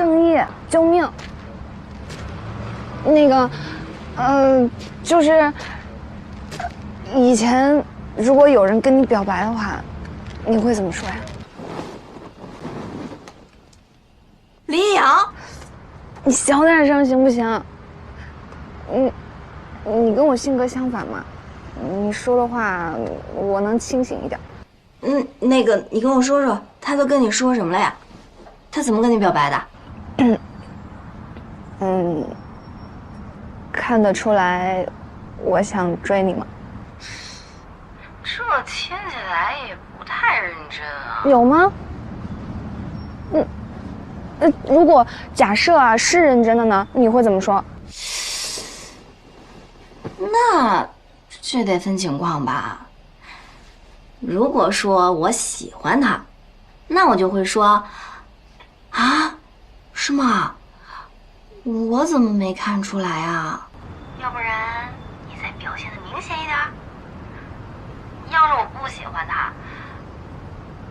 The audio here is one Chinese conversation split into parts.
正义，救命！那个，就是以前如果有人跟你表白的话，你会怎么说呀？林阳，你小点声行不行？你跟我性格相反嘛，你说的话我能清醒一点。那个你跟我说说，他都跟你说什么了呀？他怎么跟你表白的？看得出来我想追你吗？这听起来也不太认真啊。有吗？如果假设啊是认真的呢，你会怎么说？那这得分情况吧。如果说我喜欢他，那我就会说，啊，是吗？我怎么没看出来啊？要不然你再表现的明显一点。要是我不喜欢他，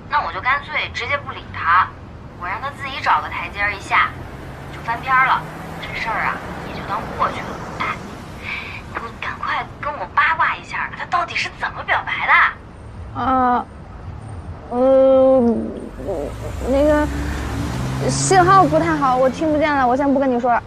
那我就干脆直接不理他，我让他自己找个台阶一下，就翻篇了，这事儿啊也就当过去了。哎，你赶快跟我八卦一下，他到底是怎么表白的？那个信号不太好，我听不见了，我先不跟你说了。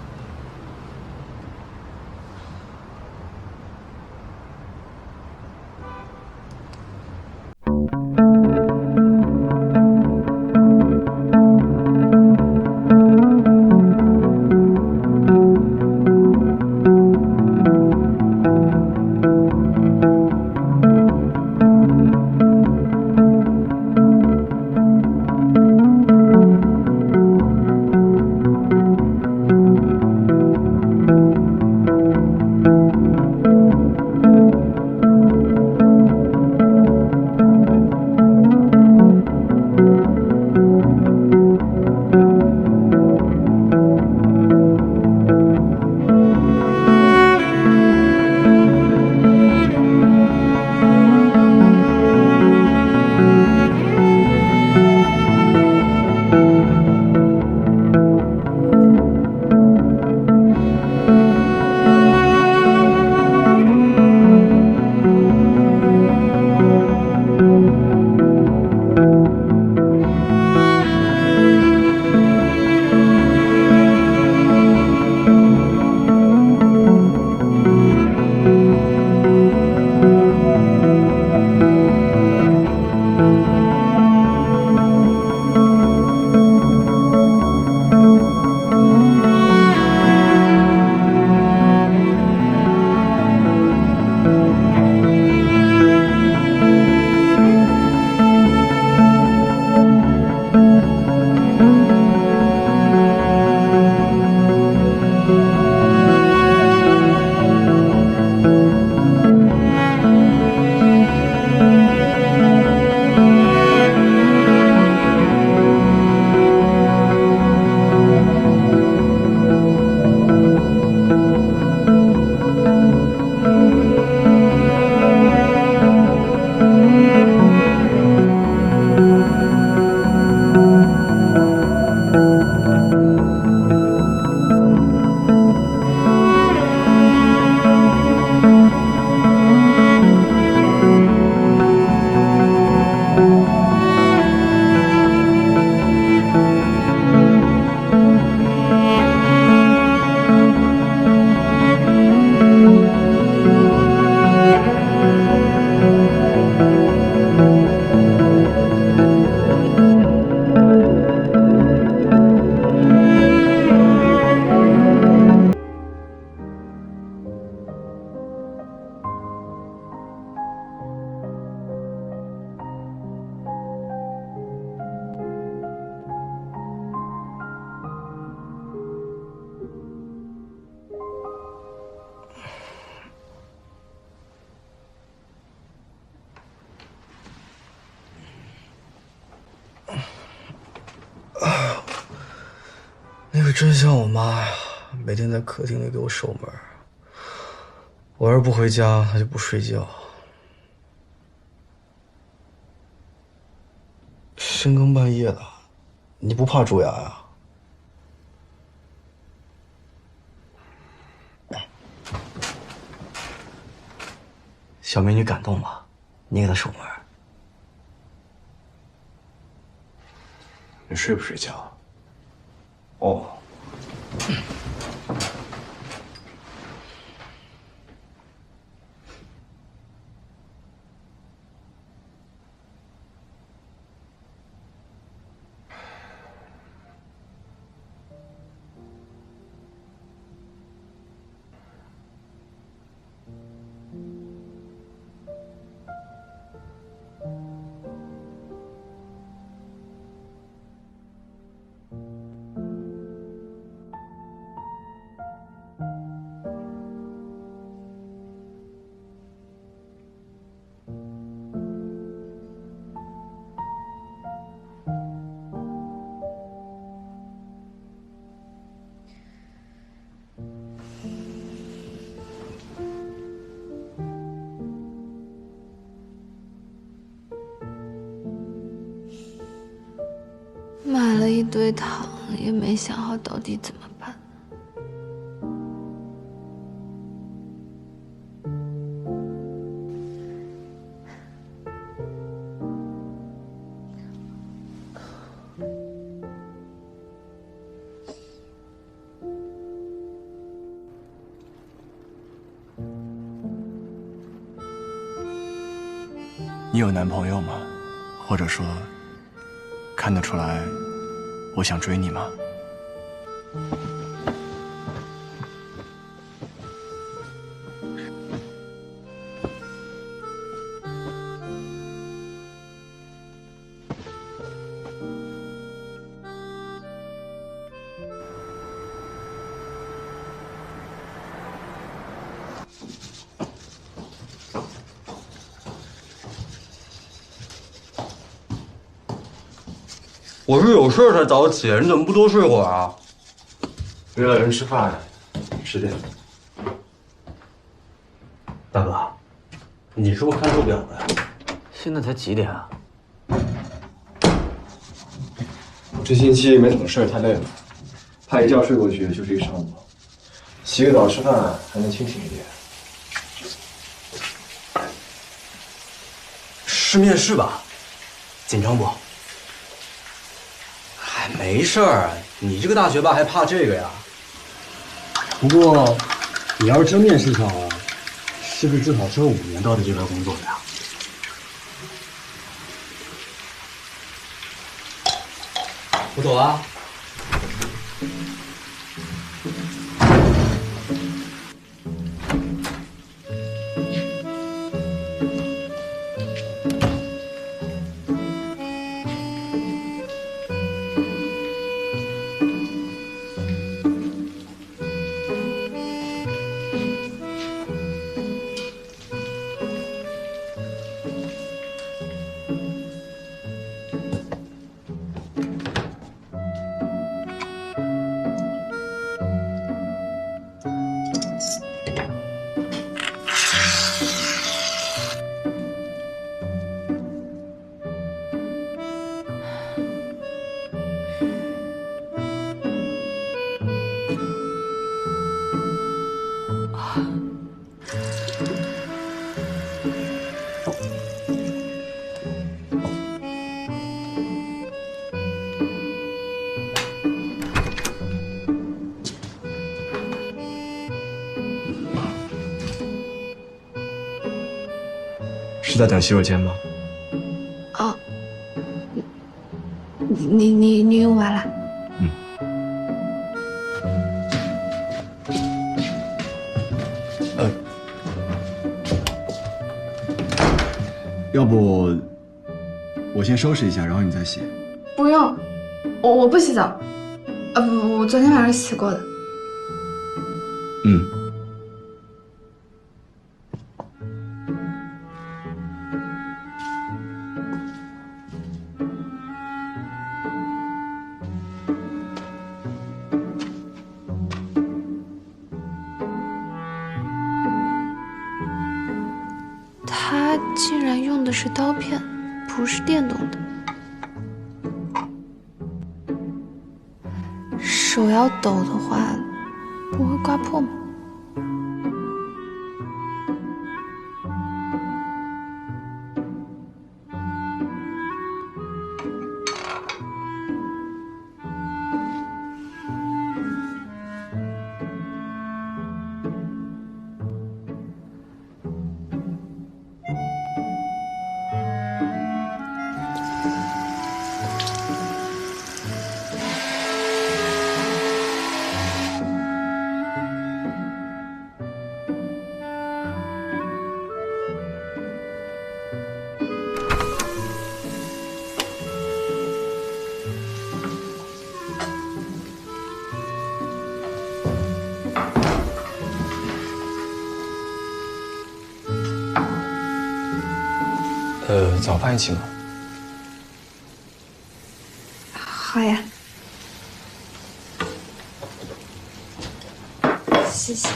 那个真像我妈呀，每天在客厅里给我守门。我要是不回家，她就不睡觉。深更半夜的，你不怕蛀牙呀？小美女感动了，你给她守门。你睡不睡觉？哦。买了一堆糖，也没想好到底怎么办。你有男朋友吗？或者说，看得出来，我想追你吗？我是有事才早起，你怎么不多睡会儿啊？约了人吃饭，10点。大哥，你是不是看错表了呀？现在才几点啊？我这星期没怎么事，太累了，怕一觉睡过去就是一上午。洗个澡吃饭还能清醒一点。是面试吧？紧张不？哎，没事儿，你这个大学霸还怕这个呀？不过，你要是真面试上了，是不是至少是5年到的这份工作的呀？我走了。是在等洗手间吗？哦，你用完了？要不我先收拾一下，然后你再洗。不用，我不洗澡。不，我昨天晚上洗过的。嗯。他竟然用的是刀片，不是电动的。手要抖的话，不会刮破吗？早饭一起吗？好呀，谢谢。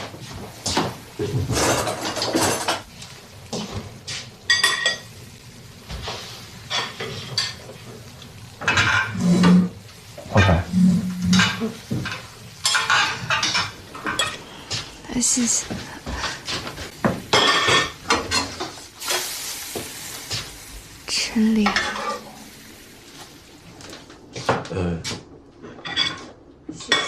黄凯，谢谢。陈琳。谢谢。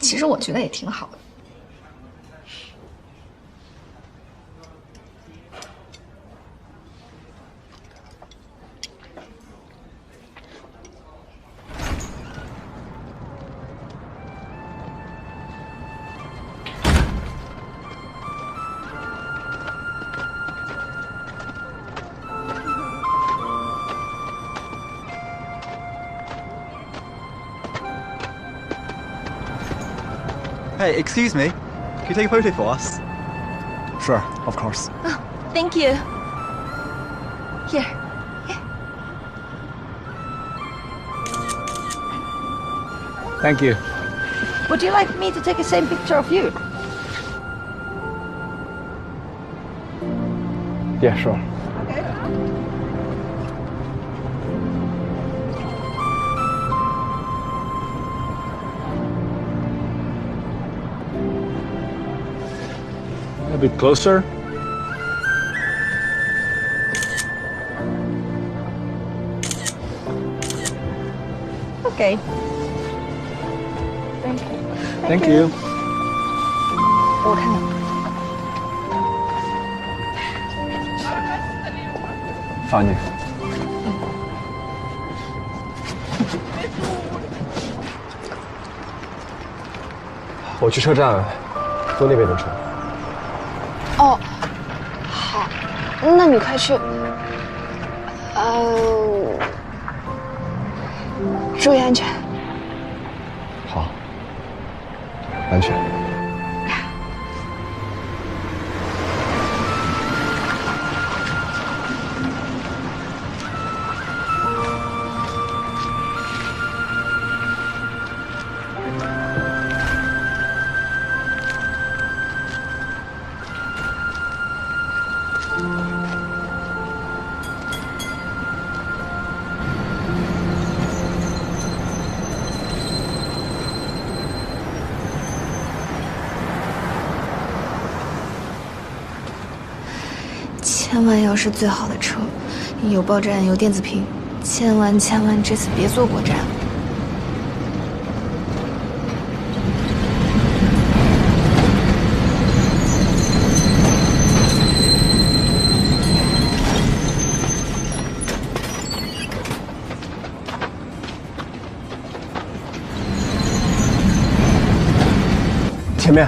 其实我觉得也挺好的。Hey, excuse me. Can you take a photo for us? Sure, of course. Oh, thank you. Here. Thank you. Would you like me to take the same picture of you? Yeah, sure. Okay. A bit closer. Okay. Thank you. 我看看。放你。我去车站坐那边的车。哦，好，那你快去。注意安全。好，安全。千万要是最好的车，有报站有电子屏，千万这次别坐过站。前面。